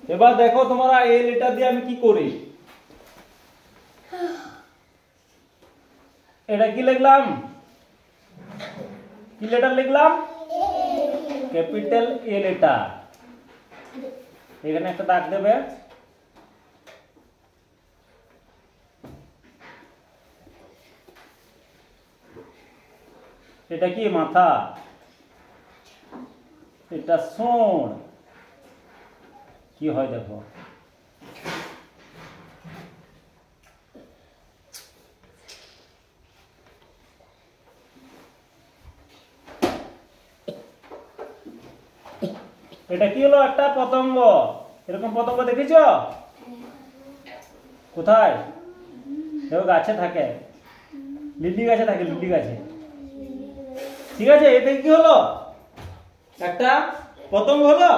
এবার দেখো তোমরা এই লেটার দিয়ে আমি কি করি। এটা কি লিখলাম, কি লেটার লিখলাম, ক্যাপিটাল এ লেটার। এখানে একটা দাগ দেবে, এটা কি মাথা, এটা সোঁড়, কি হয় দেখো। এটা কি হলো, একটা পতঙ্গ। এরকম পতঙ্গ দেখেছো কোথায়? দেখো গাছে থাকে, লিলি গাছে থাকে, লিলি গাছে। ঠিক আছে, এতে কি হলো, একটা পতঙ্গ হলো।